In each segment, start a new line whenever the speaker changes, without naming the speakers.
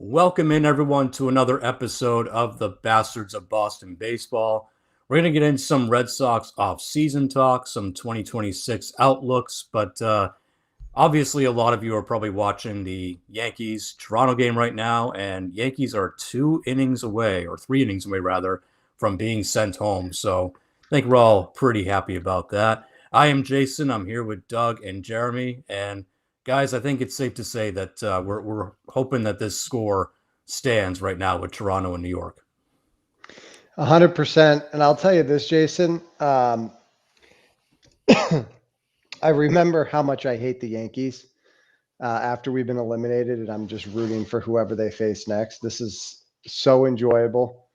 Welcome in, everyone, to another episode of the Bastards of Boston Baseball. We're going to get into some Red Sox off-season talk, some 2026 outlooks, but obviously a lot of you are probably watching the Yankees-Toronto game right now, and Yankees are 2 innings away, or 3 innings away, rather, from being sent home. So I think we're all pretty happy about that. I am Jason. I'm here with Doug and Jeremy, and guys, I think it's safe to say that we're hoping that this score stands right now with Toronto and New York.
100%. And I'll tell you this, Jason. I remember how much I hate the Yankees after we've been eliminated, and I'm just rooting for whoever they face next. This is so enjoyable.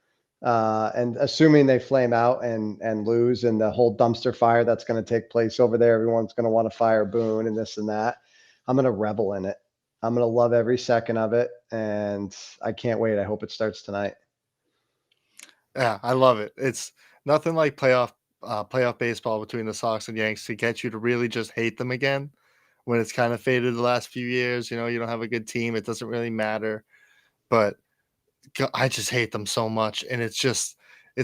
And assuming they flame out and lose, and the whole dumpster fire that's going to take place over there, everyone's going to want to fire Boone and this and that. I'm going to revel in it. I'm going to love every second of it, and I can't wait. I hope it starts tonight.
Yeah, I love it. It's nothing like playoff baseball between the Sox and Yanks to get you to really just hate them again when it's kind of faded the last few years. You know, you don't have a good team. It doesn't really matter. But I just hate them so much. And it's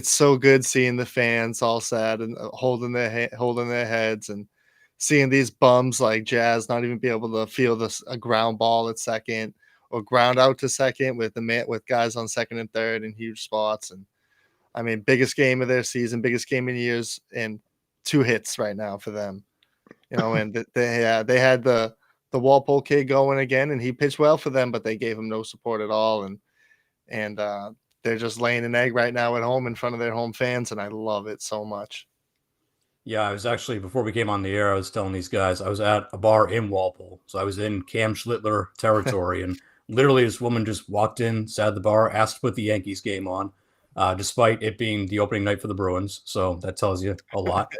so good seeing the fans all sad and holding their heads and seeing these bums like Jazz not even be able to feel a ground ball at second or ground out to second with guys on second and third in huge spots. And I mean, biggest game of their season, biggest game in years, and 2 hits right now for them. You know, and they had the Walpole kid going again, and he pitched well for them, but they gave him no support at all, and they're just laying an egg right now at home in front of their home fans, and I love it so much.
Yeah, I was actually, before we came on the air, I was telling these guys I was at a bar in Walpole. So I was in Cam Schlittler territory, and literally this woman just walked in, sat at the bar, asked to put the Yankees game on, despite it being the opening night for the Bruins. So that tells you a lot.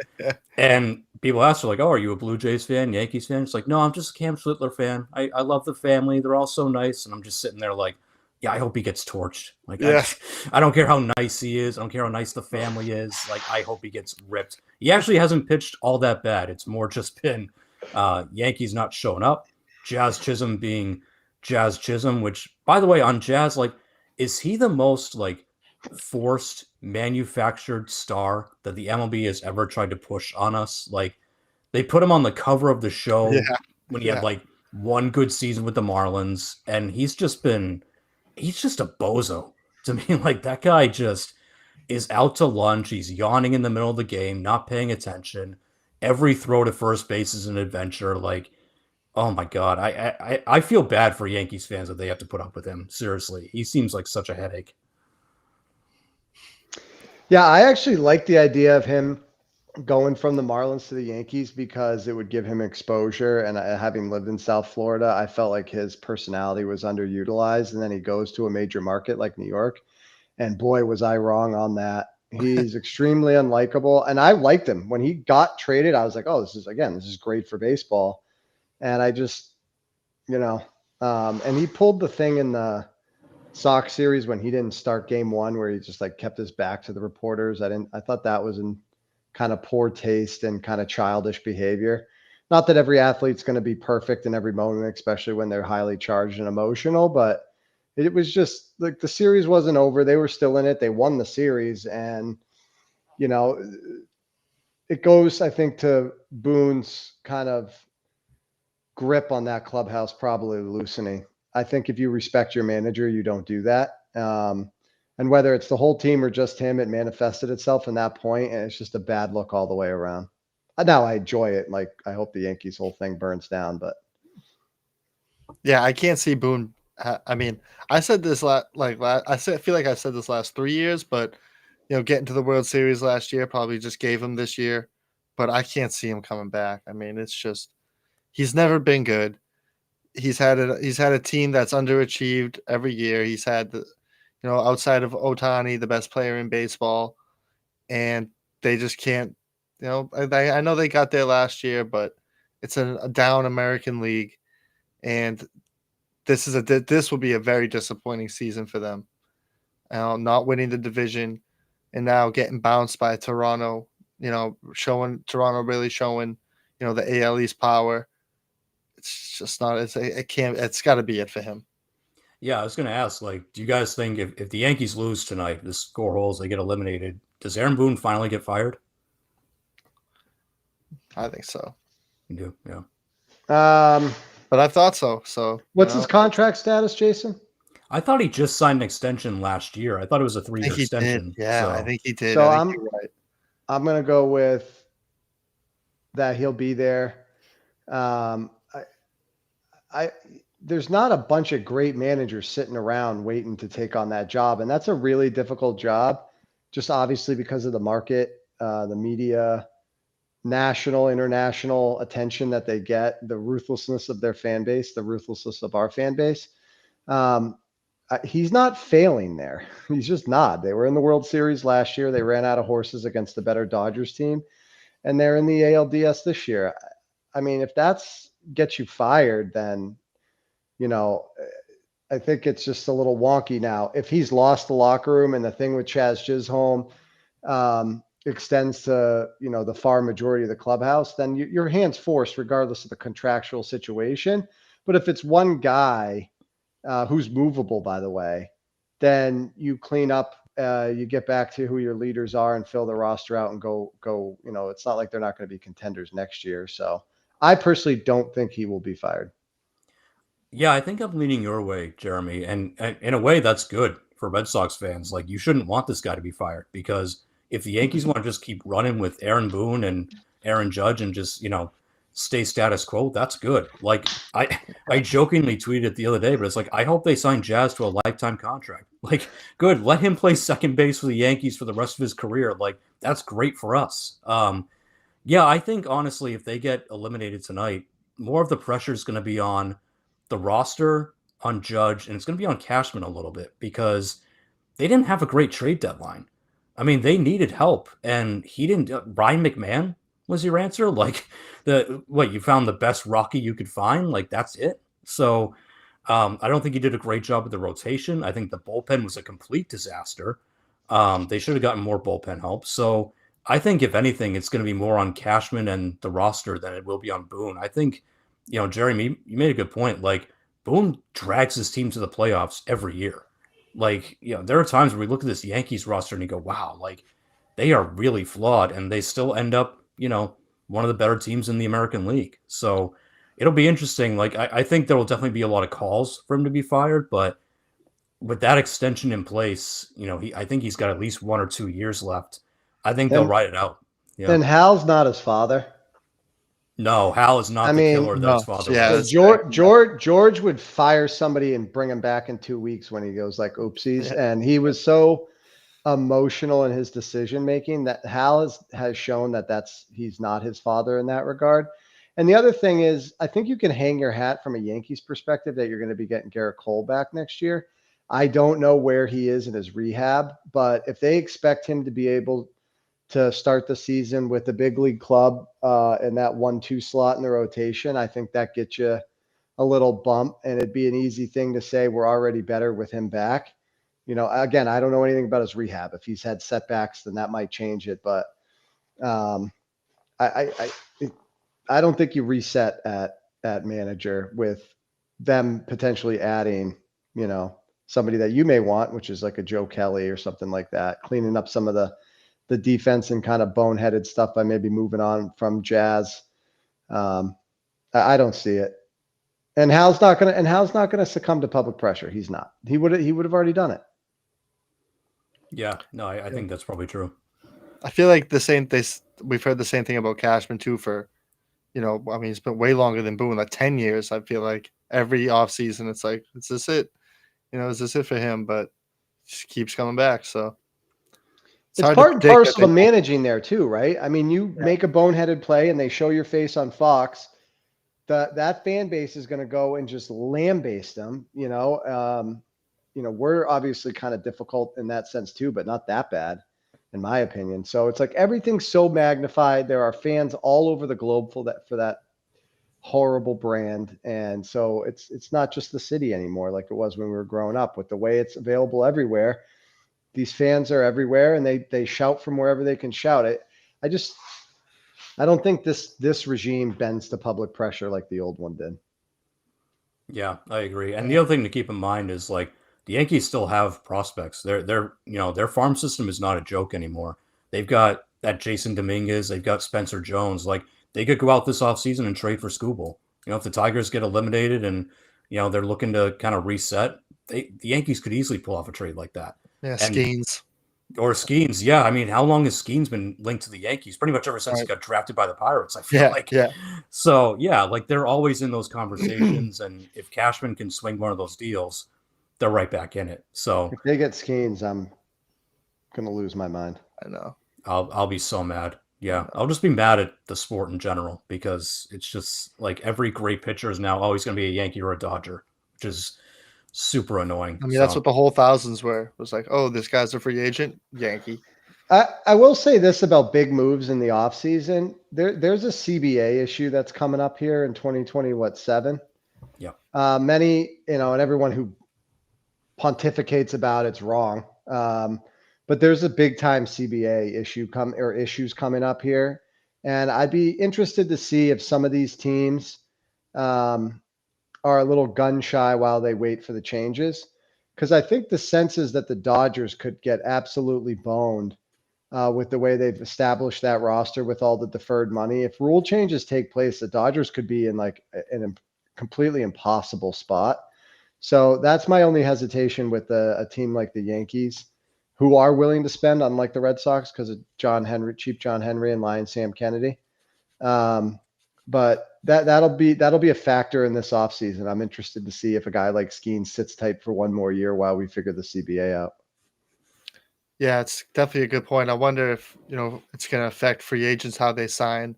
And people asked her, like, oh, are you a Blue Jays fan, Yankees fan? It's like, no, I'm just a Cam Schlittler fan. I love the family. They're all so nice. And I'm just sitting there like, yeah, I hope he gets torched. Like,
Yeah.
I don't care how nice he is. I don't care how nice the family is. Like, I hope he gets ripped. He actually hasn't pitched all that bad. It's more just been Yankees not showing up, Jazz Chisholm being Jazz Chisholm, which, by the way, on Jazz, like, is he the most, like, forced manufactured star that the MLB has ever tried to push on us? Like, they put him on the cover of the show
Yeah.
when he had, like, one good season with the Marlins, and he's just a bozo to me. Like, that guy just is out to lunch. He's yawning in the middle of the game, not paying attention. Every throw to first base is an adventure. Like, oh my god, I feel bad for Yankees fans that they have to put up with him. Seriously, he seems like such a headache.
Yeah, I actually like the idea of him going from the Marlins to the Yankees because it would give him exposure. And having lived in South Florida, I felt like his personality was underutilized. And then he goes to a major market like New York. And boy, was I wrong on that. He's extremely unlikable. And I liked him. When he got traded, I was like, oh, this is great for baseball. And I just, and he pulled the thing in the Sox series when he didn't start game one, where he just like kept his back to the reporters. I thought that was in kind of poor taste and kind of childish behavior. Not that every athlete's going to be perfect in every moment, especially when they're highly charged and emotional, but it was just like the series wasn't over. They were still in it. They won the series. And, you know, it goes, I think, to Boone's kind of grip on that clubhouse probably loosening. I think if you respect your manager, you don't do that. And whether it's the whole team or just him, it manifested itself in that point, and it's just a bad look all the way around. Now I enjoy it. Like, I hope the Yankees whole thing burns down, but
Yeah, I can't see Boone. I mean, I said this I feel like I said this last 3 years, but getting to the World Series last year probably just gave him this year. But I can't see him coming back. I mean, it's just he's never been good. He's had a team that's underachieved every year. He's had outside of Otani, the best player in baseball, and they just can't. I know they got there last year, but it's a down American League, and this will be a very disappointing season for them. Not winning the division, and now getting bounced by Toronto. Toronto really showing the AL East power. It's just not. It can't. It's got to be it for him.
Yeah, I was going to ask, like, do you guys think if the Yankees lose tonight, the score holds, they get eliminated, does Aaron Boone finally get fired?
I think so.
You do, yeah.
But I thought so. So
What's his contract status, Jason?
I thought he just signed an extension last year. I thought it was a
I
3-year
think he did.
extension.
Yeah, I
So
think he did.
So
I think you're right.
I'm gonna go with that he'll be there. Um, I there's not a bunch of great managers sitting around waiting to take on that job, and that's a really difficult job. Just obviously because of the market, the media, national, international attention that they get, the ruthlessness of their fan base, the ruthlessness of our fan base. Um, he's not failing there. He's just not. They were in the World Series last year. They ran out of horses against the better Dodgers team, and they're in the ALDS this year. I mean, if that's gets you fired, then you know, I think it's just a little wonky now. If he's lost the locker room and the thing with Chaz Chisholm extends to, the far majority of the clubhouse, then your hand's forced regardless of the contractual situation. But if it's one guy who's movable, by the way, then you clean up, you get back to who your leaders are and fill the roster out and go, it's not like they're not going to be contenders next year. So I personally don't think he will be fired.
yeah, I think I'm leaning your way, Jeremy. And in a way, that's good for Red Sox fans. Like, you shouldn't want this guy to be fired because if the Yankees want to just keep running with Aaron Boone and Aaron Judge and just, stay status quo, that's good. Like, I jokingly tweeted the other day, but it's like, I hope they sign Jazz to a lifetime contract. Like, good. Let him play second base for the Yankees for the rest of his career. Like, that's great for us. Yeah, I think honestly, if they get eliminated tonight, more of the pressure is going to be on the roster, on Judge, and it's going to be on Cashman a little bit because they didn't have a great trade deadline. I mean, they needed help, and he didn't. Ryan McMahon was your answer. Like you found the best Rocky you could find. Like that's it. So I don't think he did a great job with the rotation. I think the bullpen was a complete disaster. They should have gotten more bullpen help. So I think if anything, it's going to be more on Cashman and the roster than it will be on Boone. I think, Jeremy, you made a good point. Like Boone drags his team to the playoffs every year. Like, there are times where we look at this Yankees roster and you go, wow, like they are really flawed and they still end up, one of the better teams in the American League. So it'll be interesting. Like, I think there will definitely be a lot of calls for him to be fired, but with that extension in place, I think he's got at least 1 or 2 years left. I think they'll ride it out. Yeah.
Then Hal's not his father.
No, Hal is not the killer that his father was.
George would fire somebody and bring him back in 2 weeks when he goes like oopsies. Yeah. And he was so emotional in his decision making that Hal has shown that he's not his father in that regard. And the other thing is, I think you can hang your hat from a Yankees perspective that you're going to be getting Garrett Cole back next year. I don't know where he is in his rehab, but if they expect him to be able to start the season with the big league club in that 1-2 slot in the rotation, I think that gets you a little bump, and it'd be an easy thing to say we're already better with him back. Again, I don't know anything about his rehab. If he's had setbacks, then that might change it. But I don't think you reset at manager with them potentially adding, somebody that you may want, which is like a Joe Kelly or something like that, cleaning up some of the defense and kind of boneheaded stuff by maybe moving on from Jazz. I don't see it. And Hal's not gonna succumb to public pressure. He's not. He would have already done it.
Yeah, no, I think that's probably true.
I feel like we've heard the same thing about Cashman too for, he's been way longer than Boone, like 10 years. I feel like every offseason it's like, is this it? Is this it for him? But just keeps coming back. So
it's part and parcel of managing there too, right? I mean, you make a boneheaded play and they show your face on Fox. That fan base is going to go and just lambaste them. We're obviously kind of difficult in that sense too, but not that bad, in my opinion. So it's like everything's so magnified. There are fans all over the globe for that horrible brand, and so it's not just the city anymore like it was when we were growing up. With the way it's available everywhere, these fans are everywhere, and they shout from wherever they can shout it. I don't think this regime bends to public pressure like the old one did.
Yeah, I agree. And the other thing to keep in mind is like the Yankees still have prospects. Their farm system is not a joke anymore. They've got that Jason Dominguez, they've got Spencer Jones. Like they could go out this offseason and trade for Skubal. If the Tigers get eliminated and they're looking to kind of reset, the Yankees could easily pull off a trade like that.
Yeah,
And
Skeens.
or Skeens, yeah. I mean, how long has Skeens been linked to the Yankees? Pretty much ever since he
Right.
got drafted by the Pirates, I feel
Yeah,
like.
yeah.
So, yeah, like they're always in those conversations. And if Cashman can swing one of those deals, they're right back in it. So
If they get Skeens, I'm gonna lose my mind.
I know.
I'll be so mad. Yeah, I'll just be mad at the sport in general because it's just like every great pitcher is now always going to be a Yankee or a Dodger, which is super annoying.
I mean, that's what the whole thousands were. It was like, oh, this guy's a free agent, Yankee.
I will say this about big moves in the offseason. There's a CBA issue that's coming up here in 2027.
Yeah.
Many, and everyone who pontificates about it's wrong. But there's a big time CBA issues coming up here. And I'd be interested to see if some of these teams are a little gun shy while they wait for the changes. Because I think the sense is that the Dodgers could get absolutely boned with the way they've established that roster with all the deferred money. If rule changes take place, the Dodgers could be in like an completely impossible spot. So that's my only hesitation with a team like the Yankees, who are willing to spend, unlike the Red Sox, because of cheap John Henry and Lion Sam Kennedy. But that'll be a factor in this offseason. I'm interested to see if a guy like Skeens sits tight for one more year while we figure the CBA out.
Yeah, it's definitely a good point. I wonder if, it's going to affect free agents, how they sign,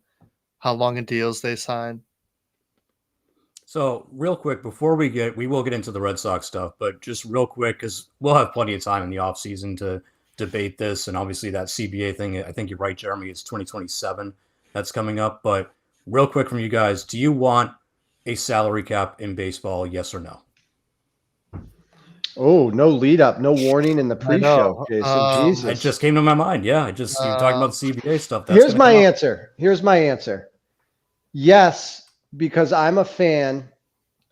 how long in deals they sign.
So real quick, before we will get into the Red Sox stuff, but just real quick, because we'll have plenty of time in the offseason to debate this. And obviously that CBA thing, I think you're right, Jeremy, it's 2027 that's coming up. But real quick from you guys, do you want a salary cap in baseball, yes or no?
Oh, no lead up, no warning in the pre-show, Jason. Jesus.
It just came to my mind. Yeah, you're talking about the CBA stuff.
Here's my answer. Yes, because I'm a fan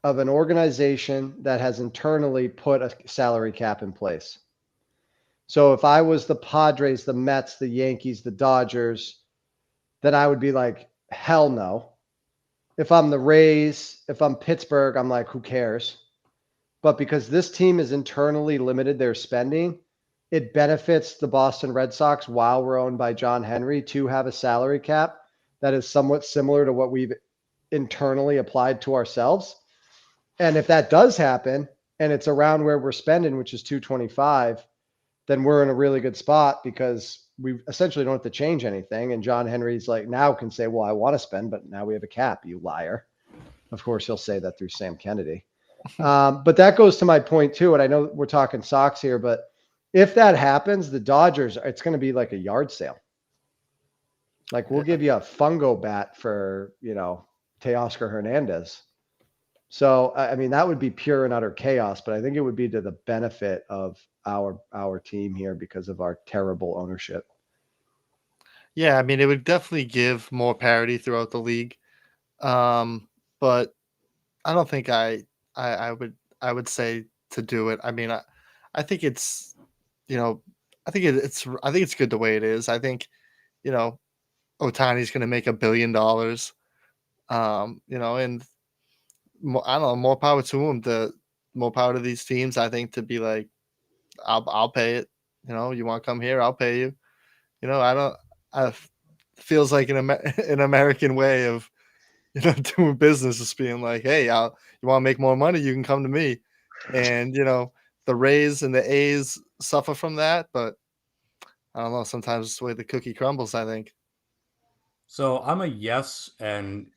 of an organization that has internally put a salary cap in place. So if I was the Padres, the Mets, the Yankees, the Dodgers, then I would be like, hell no. If I'm the Rays, if I'm Pittsburgh, I'm like, who cares? But because this team is internally limited their spending, it benefits the Boston Red Sox while we're owned by John Henry to have a salary cap that is somewhat similar to what we've internally applied to ourselves. And if that does happen and it's around where we're spending, which is 225, then we're in a really good spot because we essentially don't have to change anything. And John Henry's like now can say, well, I want to spend, but now we have a cap, you liar. Of course, he'll say that through Sam Kennedy. But that goes to my point too. And I know we're talking Sox here, but if that happens, the Dodgers, it's going to be like a yard sale. Like we'll give you a fungo bat for, Teoscar Hernandez. So, I mean, that would be pure and utter chaos, but I think it would be to the benefit of our team here because of our terrible ownership.
Yeah, I mean, it would definitely give more parity throughout the league. But I don't think I would say to do it. I mean, I think it's, I think it's good the way it is. I think, Ohtani's going to make $1 billion. And I don't know, more power to him. The more power to these teams. I think to be like, I'll pay it. You want to come here, I'll pay you. I feels like an American way of doing business is being like, hey, you want to make more money, you can come to me. And the Rays and the A's suffer from that, but I don't know, sometimes it's the way the cookie crumbles, I think.
So I'm a yes, and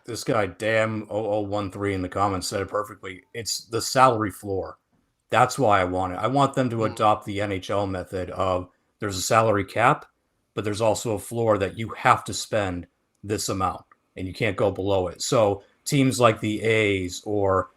this guy Dam0013 in the comments said it perfectly. It's the salary floor. That's why I want it. I want them to adopt the NHL method of there's a salary cap, but there's also a floor that you have to spend this amount and you can't go below it. So teams like the A's or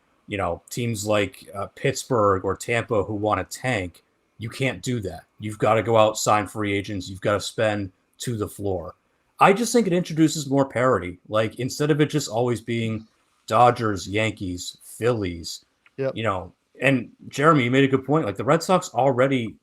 teams like Pittsburgh or Tampa who want to tank, you can't do that. You've got to go out, sign free agents. You've got to spend to the floor. I just think it introduces more parity. Like instead of it just always being Dodgers, Yankees, Phillies,
Yep.
and Jeremy, you made a good point. Like the Red Sox already,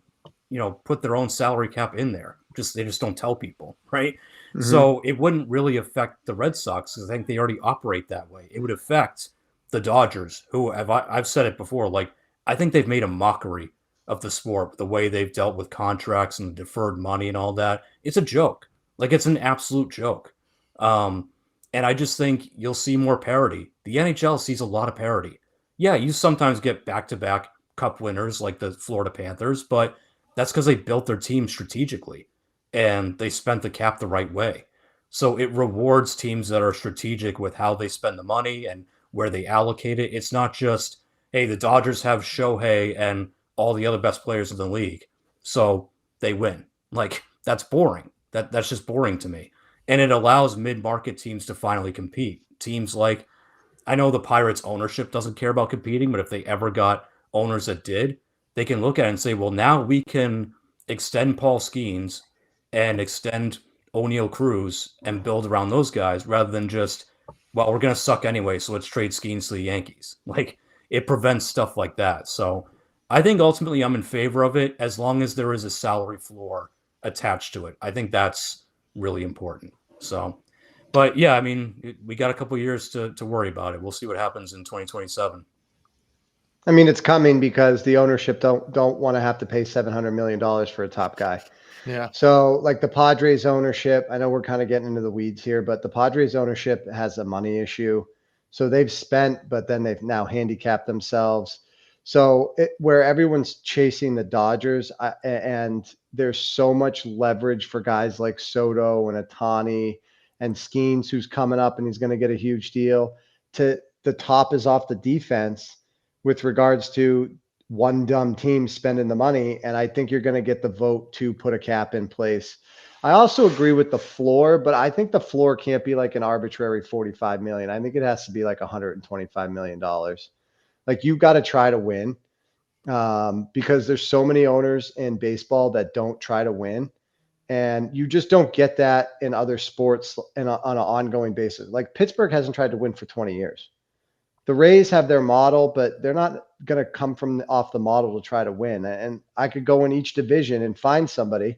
put their own salary cap in there. They just don't tell people, right?
Mhm.
So it wouldn't really affect the Red Sox because I think they already operate that way. It would affect the Dodgers, who I've said it before. Like I think they've made a mockery of the sport, the way they've dealt with contracts and deferred money and all that. It's a joke. Like it's an absolute joke. And I just think you'll see more parity. The NHL sees a lot of parity. Yeah, you sometimes get back-to-back cup winners like the Florida Panthers, but that's because they built their team strategically and they spent the cap the right way. So it rewards teams that are strategic with how they spend the money and where they allocate it. It's not just, hey, the Dodgers have Shohei and all the other best players in the league, so they win. Like that's boring. That's just boring to me. And it allows mid-market teams to finally compete. Teams like I know the Pirates ownership doesn't care about competing, but if they ever got owners that did, they can look at it and say, well, now we can extend Paul Skeens and extend O'Neill Cruz and build around those guys rather than just, well, we're going to suck anyway, so let's trade Skeens to the Yankees. Like, it prevents stuff like that. So I think ultimately I'm in favor of it as long as there is a salary floor attached to it. I think that's really important. So. But yeah, I mean, we got a couple years to worry about it. We'll see what happens in 2027.
I mean, it's coming because the ownership don't want to have to pay $700 million for a top guy.
Yeah.
So like the Padres ownership, I know we're kind of getting into the weeds here, but the Padres ownership has a money issue. So they've spent, but then they've now handicapped themselves. So where everyone's chasing the Dodgers, and there's so much leverage for guys like Soto and Ohtani and Skeens, who's coming up and he's going to get a huge deal. To the top is off the defense with regards to one dumb team spending the money. And I think you're going to get the vote to put a cap in place. I also agree with the floor, but I think the floor can't be like an arbitrary 45 million. I think it has to be like $125 million. Like you've got to try to win because there's so many owners in baseball that don't try to win. And you just don't get that in other sports on an ongoing basis. Like Pittsburgh hasn't tried to win for 20 years. The Rays have their model, but they're not going to come from off the model to try to win. And I could go in each division and find somebody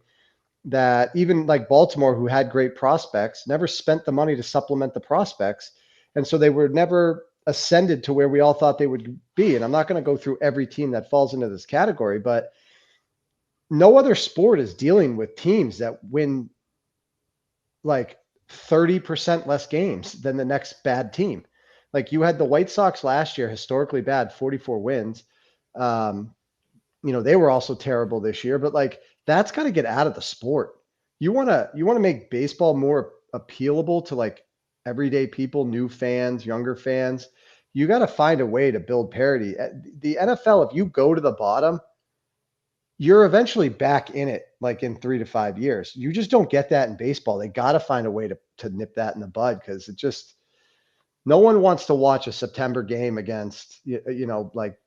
that even like Baltimore, who had great prospects, never spent the money to supplement the prospects. And so they were never ascended to where we all thought they would be. And I'm not going to go through every team that falls into this category, but no other sport is dealing with teams that win like 30% less games than the next bad team. Like you had the White Sox last year, historically bad, 44 wins. They were also terrible this year, but like that's got to get out of the sport. You want to make baseball more appealable to like everyday people, new fans, younger fans. You got to find a way to build parity. The NFL, if you go to the bottom, you're eventually back in it like in 3 to 5 years. You just don't get that in baseball. They got to find a way to nip that in the bud because it just no one wants to watch a September game against like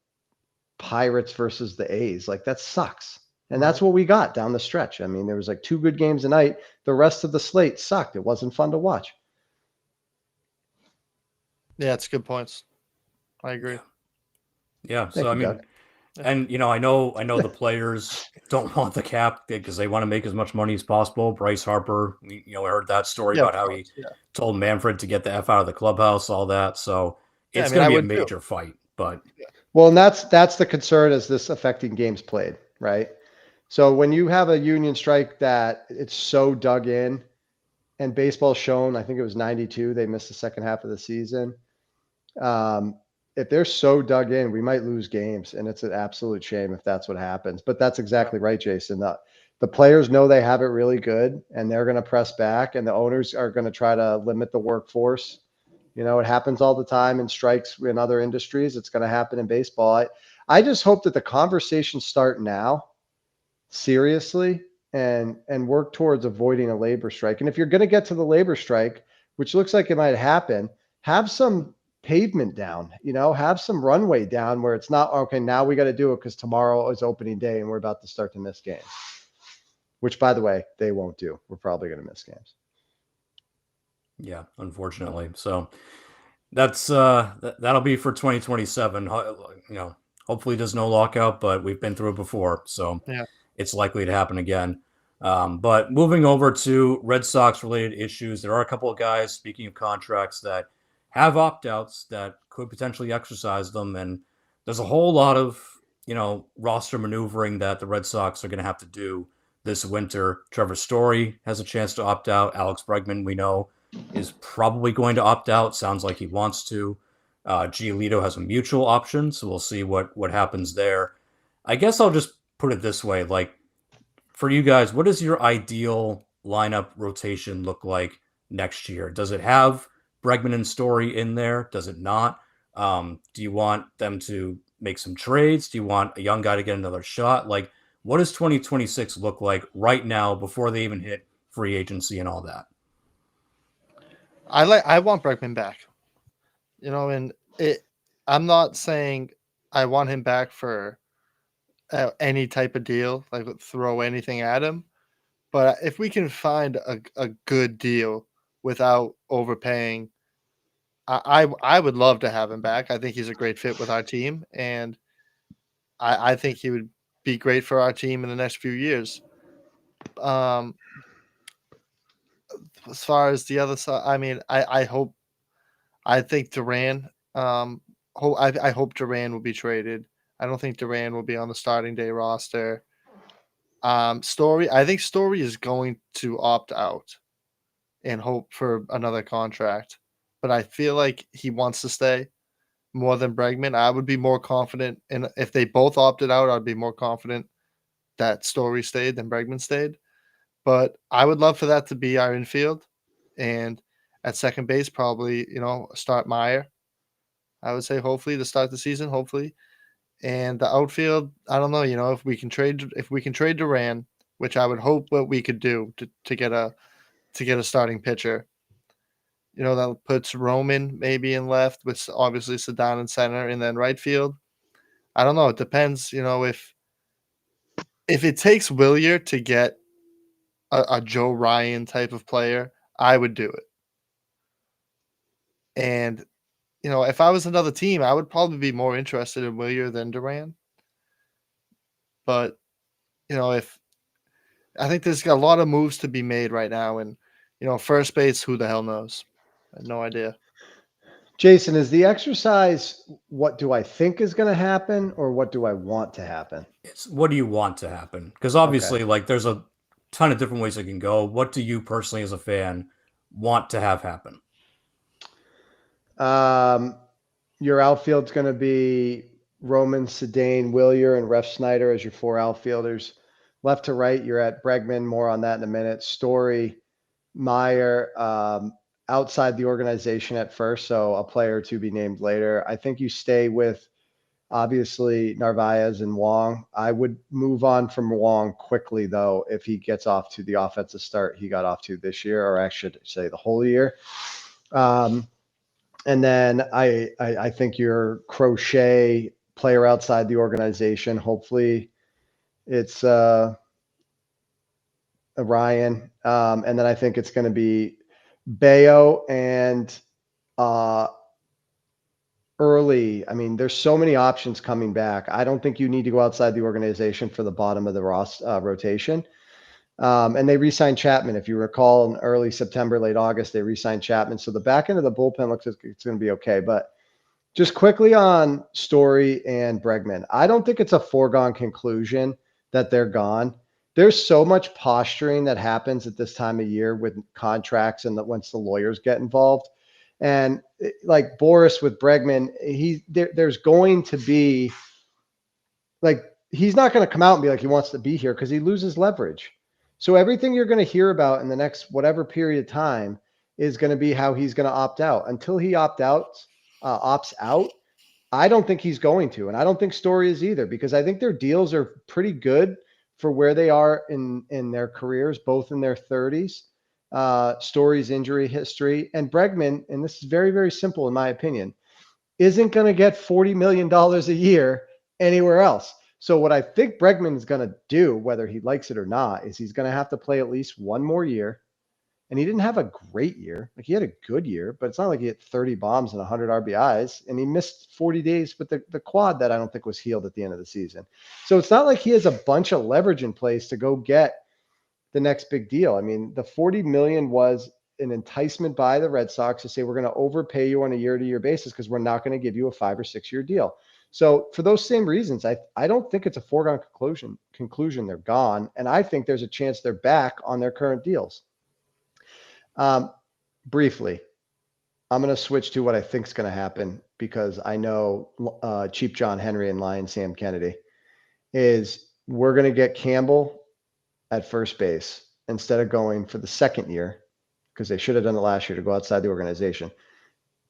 Pirates versus the A's. Like that sucks. And that's what we got down the stretch. I mean, there was like 2 good games a night. The rest of the slate sucked. It wasn't fun to watch.
Yeah, it's good points. I agree.
Yeah.
Thank
So
you,
I mean,
Doug.
and I know the players don't want the cap because they want to make as much money as possible. Bryce Harper, we heard that story about how he told Manfred to get the F out of the clubhouse, all that. So it's going to be a major fight. But
well, and that's the concern is this affecting games played, right? So when you have a union strike that it's so dug in, and baseball shown, I think it was 92, they missed the second half of the season. If they're so dug in, we might lose games, and it's an absolute shame if that's what happens. But that's exactly right, Jason. The players know they have it really good, and they're going to press back, and the owners are going to try to limit the workforce. It happens all the time in strikes in other industries. It's going to happen in baseball. I just hope that the conversations start now, seriously, and work towards avoiding a labor strike. And if you're going to get to the labor strike, which looks like it might happen, have some pavement down, have some runway down where it's not, okay, now we got to do it because tomorrow is opening day and we're about to start to miss games, which by the way, they won't do. We're probably going to miss games.
Yeah, unfortunately. So That's that'll be for 2027. Hopefully there's no lockout, but we've been through it before, so
Yeah.
it's likely to happen again. But moving over to Red Sox related issues, there are a couple of guys, speaking of contracts, that have opt outs that could potentially exercise them. And there's a whole lot of, roster maneuvering that the Red Sox are going to have to do this winter. Trevor Story has a chance to opt out. Alex Bregman, we know, is probably going to opt out. Sounds like he wants to. Giolito has a mutual option, so we'll see what happens there. I guess I'll just put it this way: like, for you guys, what does your ideal lineup rotation look like next year? Does it have Bregman and Story in there? Does it not? Do you want them to make some trades? Do you want a young guy to get another shot? Like, what does 2026 look like right now before they even hit free agency and all that?
I want Bregman back. And I'm not saying I want him back for any type of deal, like throw anything at him. But if we can find a good deal without overpaying, I would love to have him back. I think he's a great fit with our team, and I think he would be great for our team in the next few years. Um, as far as the other side, I mean, I think Duran. I hope Duran will be traded. I don't think Duran will be on the starting day roster. Story. I think Story is going to opt out and hope for another contract, but I feel like he wants to stay more than Bregman. I would be more confident, and if they both opted out, I'd be more confident that Story stayed than Bregman stayed. But I would love for that to be our infield, and at second base, probably start Meyer. I would say hopefully to start the season, hopefully. And the outfield, I don't know, if we can trade Duran, which I would hope what we could do to get a starting pitcher. That puts Roman maybe in left with obviously Sedan in center, and then right field. I don't know. It depends, if it takes Willier to get a Joe Ryan type of player, I would do it. And if I was another team, I would probably be more interested in Willier than Duran. But if I think there's a lot of moves to be made right now, and first base, who the hell knows? I have no idea.
Jason, is the exercise what do I think is going to happen or what do I want to happen?
It's what do you want to happen? Because obviously, like, there's a ton of different ways it can go. What do you personally, as a fan, want to have happen?
Your outfield's going to be Roman, Sedan, Willier, and Ref Snyder as your four outfielders. Left to right, you're at Bregman. More on that in a minute. Story, Meyer, outside the organization at first, so a player to be named later. I think you stay with obviously Narvaez and Wong. I would move on from Wong quickly though if he gets off to the offensive start he got off to this year, or I should say the whole year. And then I think your Crochet player outside the organization. Hopefully it's Ryan. And then I think it's going to be Bayo and early. I mean, there's so many options coming back. I don't think you need to go outside the organization for the bottom of the rotation. And they re-signed Chapman. If you recall, in early September, late August, they re-signed Chapman. So the back end of the bullpen looks like it's going to be okay. But just quickly on Story and Bregman, I don't think it's a foregone conclusion that they're gone. There's so much posturing that happens at this time of year with contracts and once the lawyers get involved. And like Boris with Bregman, there's going to be like, he's not going to come out and be like he wants to be here because he loses leverage. So everything you're going to hear about in the next whatever period of time is going to be how he's going to opt out. Until he opts out, I don't think he's going to. And I don't think Story is either, because I think their deals are pretty good for where they are in their careers, both in their 30s. Story's injury history, and Bregman, and this is very, very simple in my opinion, isn't going to get $40 million a year anywhere else. So what I think Bregman is going to do, whether he likes it or not, is he's going to have to play at least one more year. and he didn't have a great year. Like, he had a good year, but it's not like he hit 30 bombs and 100 RBIs, and he missed 40 days with the quad that I don't think was healed at the end of the season. So it's not like he has a bunch of leverage in place to go get the next big deal. I mean, the 40 million was an enticement by the Red Sox to say, we're going to overpay you on a year-to-year basis because we're not going to give you a 5 or 6 year deal. So for those same reasons, I don't think it's a foregone conclusion they're gone. And I think there's a chance they're back on their current deals. Briefly, I'm going to switch to what I think is going to happen, because I know Cheap John Henry and Lion Sam Kennedy is, we're going to get Campbell at first base instead of going for the second year, because they should have done it last year to go outside the organization.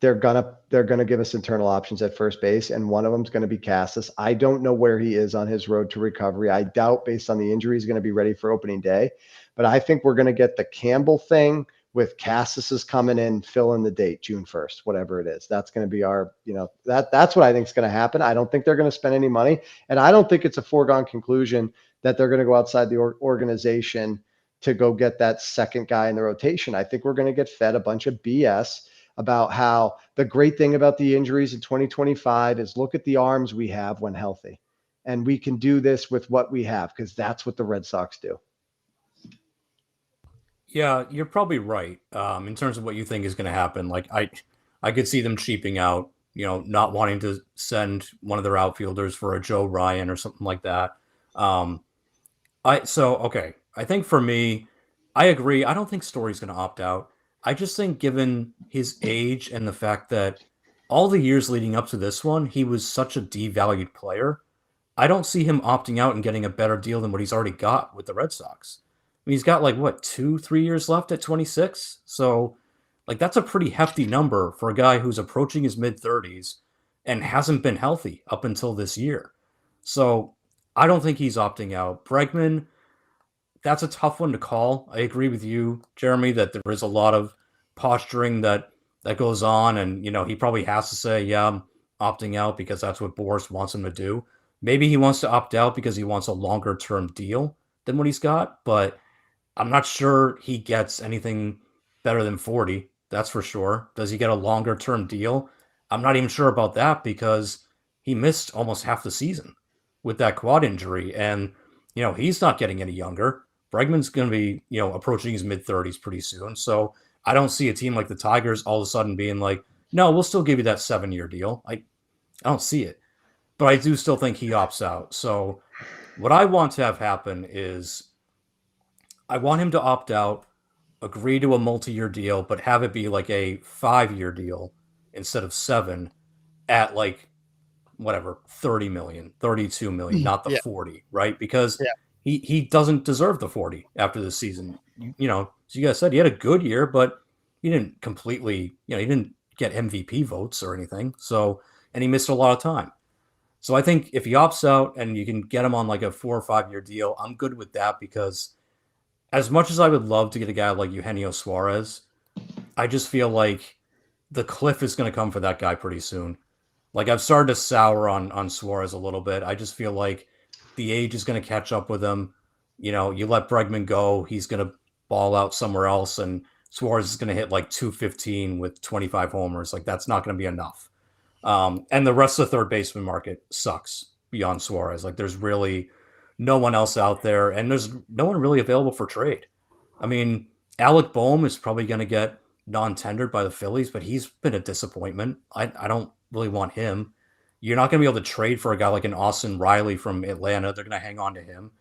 They're gonna give us internal options at first base, and one of them is going to be Casas. I don't know where he is on his road to recovery. I doubt, based on the injury, he's going to be ready for opening day. But I think we're going to get the Campbell thing with Casas is coming in, fill in the date, June 1st, whatever it is. That's going to be our, that's what I think is going to happen. I don't think they're going to spend any money, and I don't think it's a foregone conclusion that they're going to go outside the organization to go get that second guy in the rotation. I think we're going to get fed a bunch of BS about how the great thing about the injuries in 2025 is, look at the arms we have when healthy, and we can do this with what we have, because that's what the Red Sox do.
Yeah, you're probably right. In terms of what you think is going to happen, like I could see them cheaping out, not wanting to send one of their outfielders for a Joe Ryan or something like that. Okay. I think for me, I agree. I don't think Story's going to opt out. I just think, given his age and the fact that all the years leading up to this one, he was such a devalued player, I don't see him opting out and getting a better deal than what he's already got with the Red Sox. I mean, he's got 2-3 years left at 26. So, that's a pretty hefty number for a guy who's approaching his mid-30s and hasn't been healthy up until this year. So, I don't think he's opting out. Bregman, that's a tough one to call. I agree with you, Jeremy, that there is a lot of posturing that goes on, and he probably has to say, yeah, I'm opting out because that's what Boris wants him to do. Maybe he wants to opt out because he wants a longer term deal than what he's got, but I'm not sure he gets anything better than 40. That's for sure. Does he get a longer term deal? I'm not even sure about that, because he missed almost half the season with that quad injury, and he's not getting any younger. Bregman's going to be, approaching his mid-30s pretty soon. So I don't see a team like the Tigers all of a sudden being like, no, we'll still give you that 7-year deal. I don't see it. But I do still think he opts out. So what I want to have happen is, I want him to opt out, agree to a multi-year deal, but have it be a 5-year deal instead of 7 at whatever, 30 million, 32 million, not the 40, right? Because he doesn't deserve the 40 after this season. So you guys said he had a good year, but he didn't completely, he didn't get MVP votes or anything. So, and he missed a lot of time. So I think if he opts out and you can get him on a 4 or 5 year deal, I'm good with that, because as much as I would love to get a guy like Eugenio Suarez, I just feel like the cliff is going to come for that guy pretty soon. I've started to sour on Suarez a little bit. I just feel like the age is going to catch up with him. You let Bregman go, he's going to ball out somewhere else, and Suarez is going to hit 215 with 25 homers. That's not going to be enough. And the rest of the third baseman market sucks beyond Suarez. There's really no one else out there, and there's no one really available for trade. I mean, Alec Boehm is probably going to get non-tendered by the Phillies, but he's been a disappointment. I don't really want him. You're not going to be able to trade for a guy like an Austin Riley from Atlanta. They're going to hang on to him.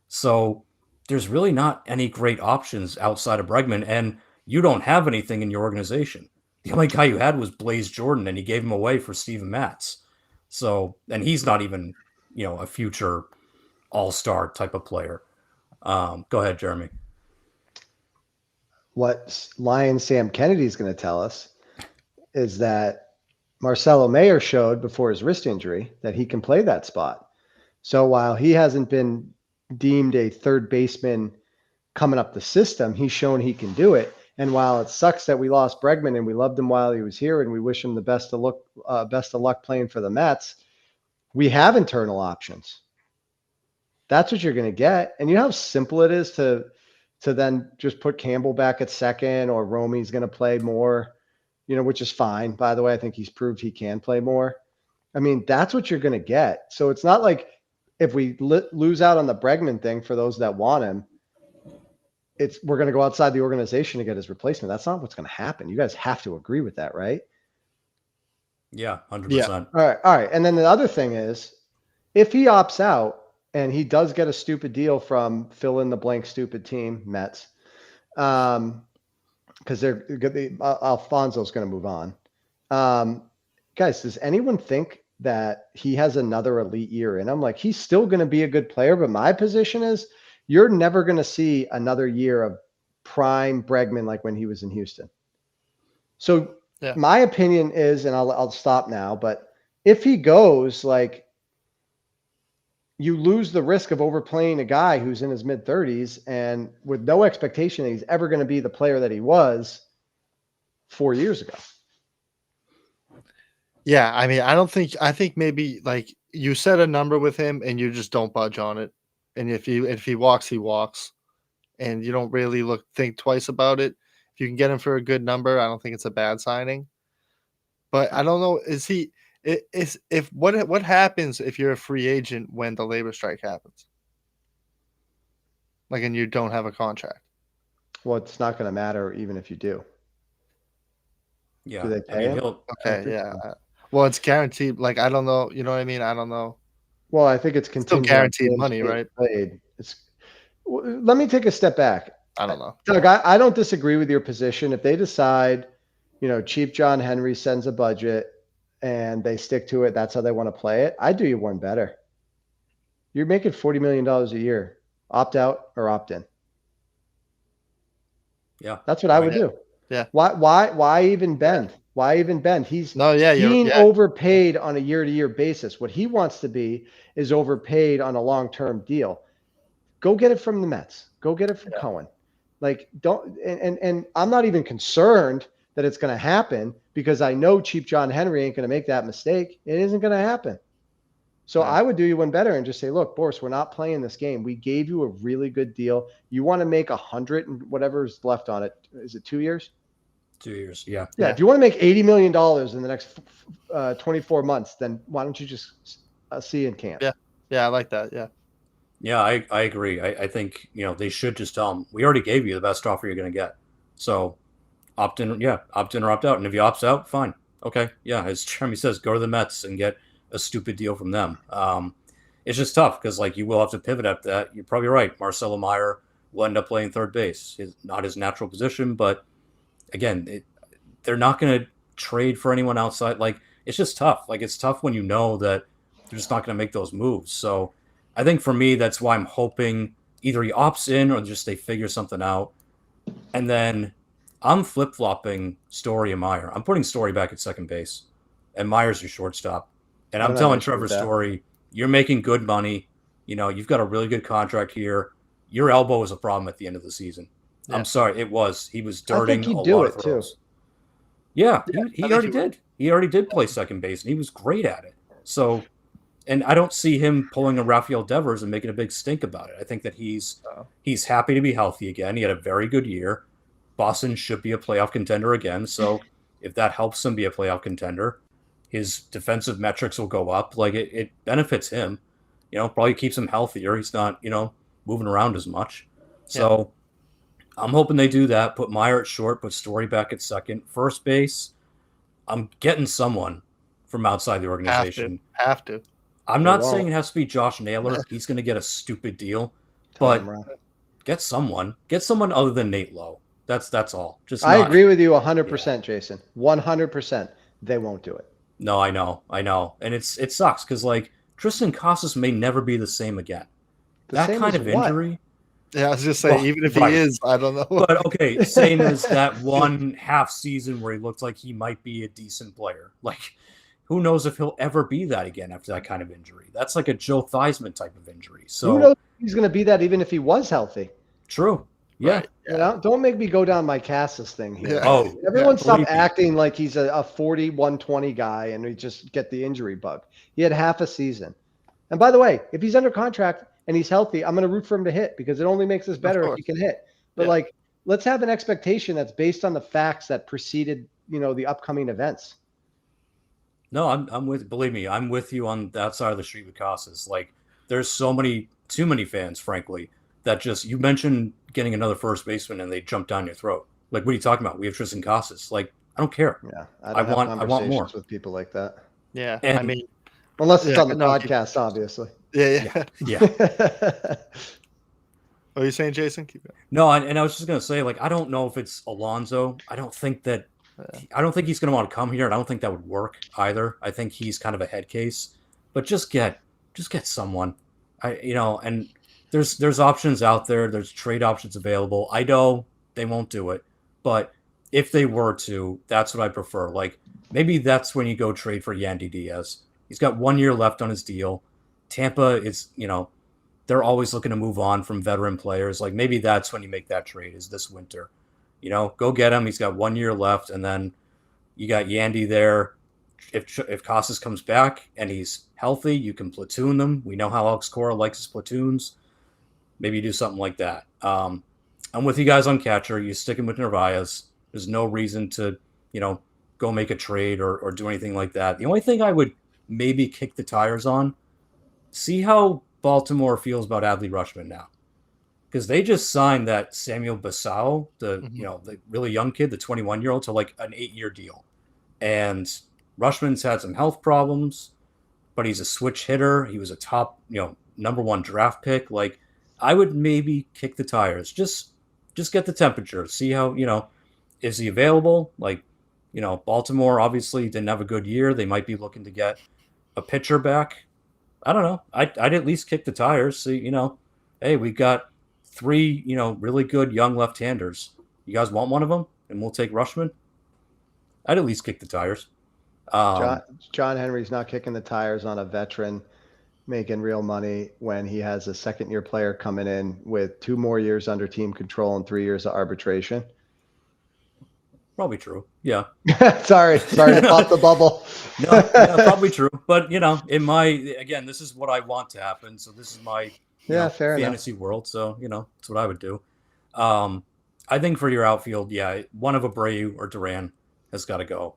So there's really not any great options outside of Bregman, and you don't have anything in your organization. The only guy you had was Blaze Jordan, and he gave him away for Steven Matz. So, and he's not even, a future all-star type of player. Go ahead, Jeremy.
What Lion Sam Kennedy is going to tell us is that Marcelo Mayer showed before his wrist injury that he can play that spot. So while he hasn't been deemed a third baseman coming up the system, he's shown he can do it. And while it sucks that we lost Bregman and we loved him while he was here and we wish him the best of luck playing for the Mets, we have internal options. That's what you're going to get. And you know how simple it is to to then just put Campbell back at second, or Romy's going to play more, which is fine. By the way, I think he's proved he can play more. I mean, that's what you're going to get. So it's not like if we lose out on the Bregman thing for those that want him, we're going to go outside the organization to get his replacement. That's not what's going to happen. You guys have to agree with that, right?
Yeah, 100%.
Yeah. All right. And then the other thing is, if he opts out and he does get a stupid deal from fill in the blank stupid team, Mets, because Alfonso's going to move on. Guys, does anyone think that he has another elite year in him? Like, he's still going to be a good player, but my position is you're never going to see another year of prime Bregman like when he was in Houston. So my opinion is, and I'll stop now, but if he goes, like, you lose the risk of overplaying a guy who's in his mid-30s and with no expectation that he's ever going to be the player that he was 4 years ago.
Yeah, I mean, I think maybe like you set a number with him and you just don't budge on it. And if he walks, he walks. And you don't really think twice about it. If you can get him for a good number, I don't think it's a bad signing. But I don't know, what happens if you're a free agent when the labor strike happens? Like, and you don't have a contract.
Well, it's not going to matter even if you do.
Yeah.
Do they pay him?
Okay, yeah. Well, it's guaranteed. Like, I don't know. You know what I mean? I don't know.
Well, I think it's contingent.
Still guaranteed money, right?
Played. Let me take a step back.
I don't know.
Doug, I don't disagree with your position. If they decide, cheap John Henry sends a budget and they stick to it, that's how they want to play it, I'd do you one better. You're making $40 million a year. Opt out or opt in.
Yeah.
That's what I would do.
Yeah.
Why even bend? Why even bend? He's being overpaid on a year-to-year basis. What he wants to be is overpaid on a long-term deal. Go get it from the Mets. Go get it from Cohen. Like, and I'm not even concerned that it's going to happen because I know cheap John Henry ain't going to make that mistake. It isn't going to happen. So I would do you one better and just say, look, Boris, we're not playing this game. We gave you a really good deal. You want to make 100 and whatever's left on it. Is it 2 years?
2 years. Yeah.
Yeah. If you want to make $80 million in the next 24 months, then why don't you just see in camp?
Yeah. Yeah. I like that. Yeah.
Yeah, I agree. I think, they should just tell him, we already gave you the best offer you're going to get. So opt in or opt out. And if he opts out, fine. Okay. Yeah. As Jeremy says, go to the Mets and get a stupid deal from them. It's just tough because, like, you will have to pivot after that. You're probably right. Marcelo Meyer will end up playing third base. Not his natural position, but again, they're not going to trade for anyone outside. Like, it's just tough. Like, it's tough when you know that they're just not going to make those moves. So I think for me, that's why I'm hoping either he opts in or just they figure something out. And then I'm flip-flopping Story and Meyer. I'm putting Story back at second base, and Meyer's your shortstop. And I'm telling Trevor Story, you're making good money. You've got a really good contract here. Your elbow is a problem at the end of the season. Yeah. I'm sorry, it was. He was dirting a lot of throws. Yeah, he already did. He already did play second base, and he was great at it. So, and I don't see him pulling a Rafael Devers and making a big stink about it. I think that he's happy to be healthy again. He had a very good year. Boston should be a playoff contender again. So if that helps him be a playoff contender, his defensive metrics will go up. Like, it benefits him. Probably keeps him healthier. He's not, moving around as much. So I'm hoping they do that. Put Meyer at short, put Story back at second. First base, I'm getting someone from outside the organization.
Have to.
I'm not saying it has to be Josh Naylor. He's going to get a stupid deal. But get someone. Get someone other than Nate Lowe. That's all. I
agree with you 100%, Jason. 100%. They won't do it.
No, I know. And it sucks because, like, Triston Casas may never be the same again. That kind of injury.
Yeah, I was just saying, even if he is, I don't know.
But okay, same as that one half season where he looked like he might be a decent player. Like, who knows if he'll ever be that again after that kind of injury? That's like a Joe Theismann type of injury. So
who knows if he's going to be that even if he was healthy?
True. Yeah.
Right. Don't make me go down my Casas thing here.
Yeah. Oh,
everyone stop acting like he's a 40, 120 guy and we just get the injury bug. He had half a season. And by the way, if he's under contract and he's healthy, I'm going to root for him to hit because it only makes us better if he can hit. But
Yeah.
like, let's have an expectation that's based on the facts that preceded, the upcoming events.
No, I'm with. Believe me, I'm with you on that side of the street with Casas. Like, there's too many fans, frankly, that just you mentioned getting another first baseman and they jump down your throat. Like, what are you talking about? We have Triston Casas. Like, I don't care.
Yeah, I
I
don't have
want more.
conversations with people like that.
Yeah. I
And
mean,
Unless it's
Yeah,
on the
no,
podcast, obviously.
yeah.
yeah.
What are you saying, Jason? Keep going.
No, and I was just gonna say, like, I don't know if it's Alonso. I don't think he's gonna want to come here, and I don't think that would work either. I think he's kind of a head case. But just get someone. And there's options out there. There's trade options available. I know they won't do it, but if they were to, that's what I prefer. Like, maybe that's when you go trade for Yandy Diaz. He's got 1 year left on his deal. Tampa is, they're always looking to move on from veteran players. Like, maybe that's when you make that trade, is this winter. Go get him. He's got 1 year left, and then you got Yandy there. If Casas comes back and he's healthy, you can platoon them. We know how Alex Cora likes his platoons. Maybe you do something like that. I'm with you guys on catcher. You stick him with Narvaez. There's no reason to, go make a trade or do anything like that. The only thing I would maybe kick the tires on, see how Baltimore feels about Adley Rutschman now. Because they just signed that Samuel Bassao, the really young kid, the 21-year-old, to like an 8-year deal. And Rushman's had some health problems, but he's a switch hitter. He was a top, number 1 draft pick. Like, I would maybe kick the tires. Just get the temperature. See how, is he available? Like, Baltimore obviously didn't have a good year. They might be looking to get a pitcher back. I don't know. I'd at least kick the tires. See, hey, we've got 3, really good young left-handers. You guys want one of them? And we'll take Rutschman? I'd at least kick the tires.
John Henry's not kicking the tires on a veteran making real money when he has a second-year player coming in with 2 more years under team control and 3 years of arbitration.
Probably true. Yeah.
Sorry to pop the bubble.
No, probably true. But again, this is what I want to happen. So this is my
fair
fantasy world. So that's what I would do. I think for your outfield, one of Abreu or Duran has got to go.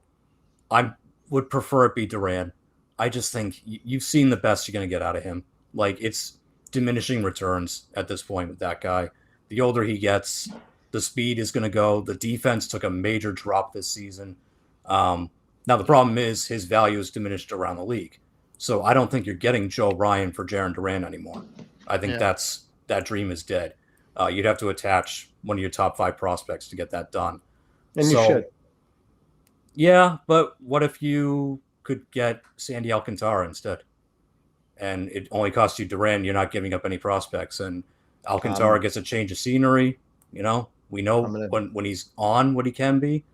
I would prefer it be Duran. I just think you've seen the best you're going to get out of him. Like, it's diminishing returns at this point with that guy. The older he gets, the speed is going to go. The defense took a major drop this season. Now, the problem is his value is diminished around the league. So I don't think you're getting Joe Ryan for Jarren Duran anymore. I think that dream is dead. You'd have to attach one of your top 5 prospects to get that done.
And you should.
Yeah, but what if you could get Sandy Alcantara instead? And it only costs you Duran. You're not giving up any prospects. And Alcantara gets a change of scenery. We know when he's on what he can be.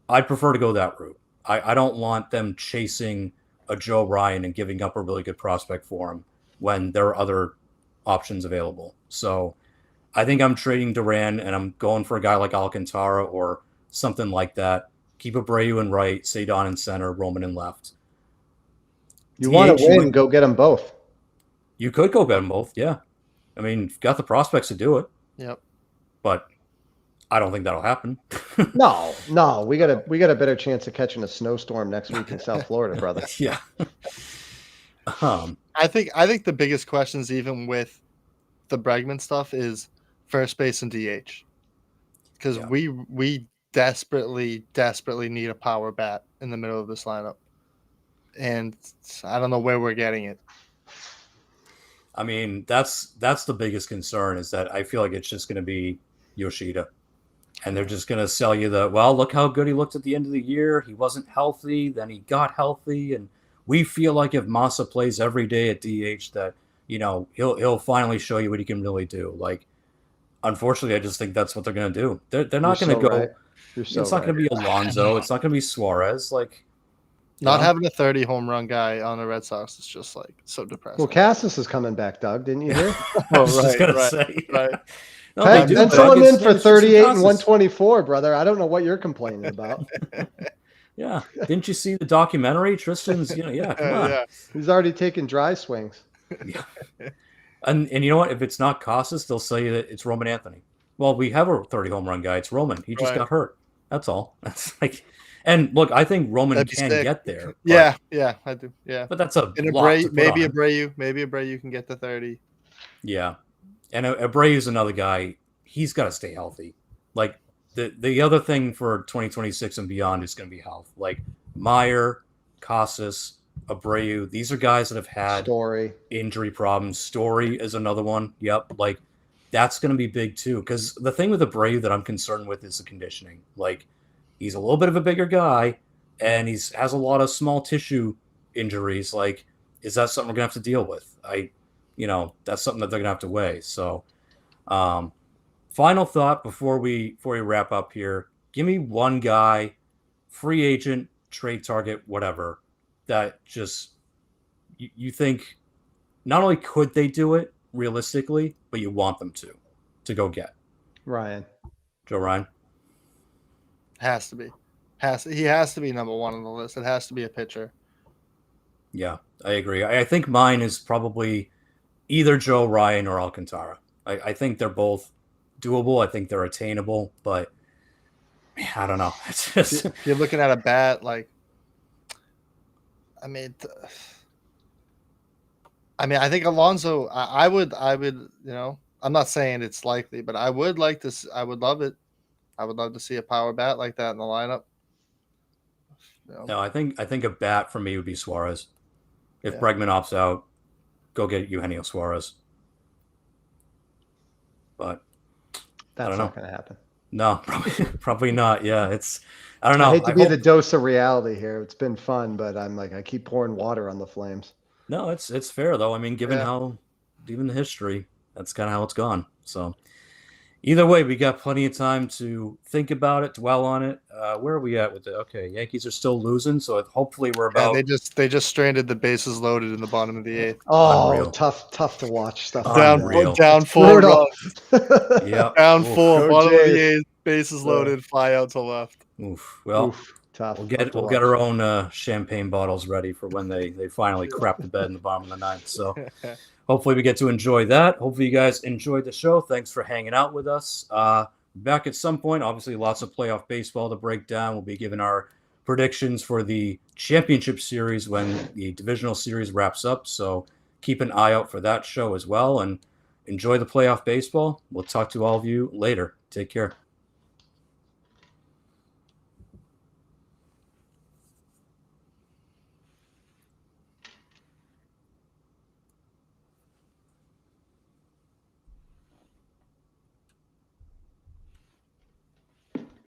I'd prefer to go that route. I don't want them chasing a Joe Ryan and giving up a really good prospect for him when there are other options available. So I think I'm trading Duran and I'm going for a guy like Alcantara or something like that. Keep Abreu in right, Cedon in center, Roman in left.
You want to win, go get them both.
You could go get them both, yeah. I mean, you've got the prospects to do it.
Yep.
But I don't think that'll happen.
No. We got a better chance of catching a snowstorm next week in South Florida, brother.
Yeah.
I think the biggest questions, even with the Bregman stuff, is first base and DH. Because we desperately need a power bat in the middle of this lineup. And I don't know where we're getting it.
I mean, that's the biggest concern, is that I feel like it's just going to be Yoshida. And they're just going to sell you look how good he looked at the end of the year. He wasn't healthy. Then he got healthy. And we feel like if Massa plays every day at DH that, he'll finally show you what he can really do. Like, unfortunately, I just think that's what they're going to do. They're not going to go. Right. It's not going to be Alonso. It's not going to be Suarez. Like,
not having a 30 home run guy on the Red Sox is just like so depressing.
Well, Casas is coming back, Doug. Didn't you hear?
I was just going to say.
Right.
No,
pencil him in for 38 and 124, brother. I don't know what you're complaining about.
Yeah. Didn't you see the documentary? Tristan's, come on.
Yeah.
He's already taken dry swings.
Yeah. And you know what? If it's not Casas, they'll say that it's Roman Anthony. Well, we have a 30 home run guy. It's Roman. He just
Right.
got hurt. That's all. That's like, and look, I think Roman
That'd be
can
sick.
get there. But,
Yeah, I do. Yeah.
but that's a
And
lot to put
maybe
on.
Abreu can get to 30.
Yeah, and Abreu's another guy. He's got to stay healthy. Like the other thing for 2026 and beyond is going to be health. Like Meyer, Casas, Abreu. These are guys that have had
Story.
injury problems. Story is another one. Yep, like that's going to be big too. Because the thing with Abreu that I'm concerned with is the conditioning. Like he's a little bit of a bigger guy, and has a lot of small tissue injuries. Like, is that something we're gonna have to deal with? That's something that they're gonna have to weigh. So, final thought before we wrap up here. Give me one guy, free agent, trade target, whatever, that just you think not only could they do it realistically, but you want them to go get.
Ryan.
Joe Ryan.
Has to be. He has to be number one on the list. It has to be a pitcher.
Yeah, I agree. I think mine is probably either Joe Ryan or Alcantara. I think they're both doable. I think they're attainable, but I don't know. It's just
If you're looking at a bat, like, I mean, I think Alonso. I would. I'm not saying it's likely, but I would like to. I would love it. I would love to see a power bat like that in the lineup.
No, I think a bat for me would be Suarez. If
Yeah.
Bregman opts out, go get Eugenio Suarez. But
That's
don't
not
know.
going to happen.
no, probably not. Yeah, I don't know.
I hate to
I
be
hope-
the dose of reality here. It's been fun, but I'm like, I keep pouring water on the flames.
No, it's fair though. I mean, given
Yeah.
even the history, that's kind of how it's gone. So either way, we got plenty of time to think about it, dwell on it. Where are we at with it? Okay, Yankees are still losing, so hopefully we're
Yeah,
about
they just stranded the bases loaded in the bottom of the eighth.
Oh,
Unreal.
tough to watch stuff.
Unreal.
Down four
Brutal.
runs.
Yep.
Down
Oof.
four,
Go
bottom of the
Jays.
eighth, bases loaded, fly out to left.
Oof. Well,
Oof, tough.
we'll
tough
get
to
we'll get
watch.
our own champagne bottles ready for when they finally crap the bed in the bottom of the ninth. So hopefully we get to enjoy that. Hopefully you guys enjoyed the show. Thanks for hanging out with us. Back at some point, obviously lots of playoff baseball to break down. We'll be giving our predictions for the championship series when the divisional series wraps up. So keep an eye out for that show as well, and enjoy the playoff baseball. We'll talk to all of you later. Take care.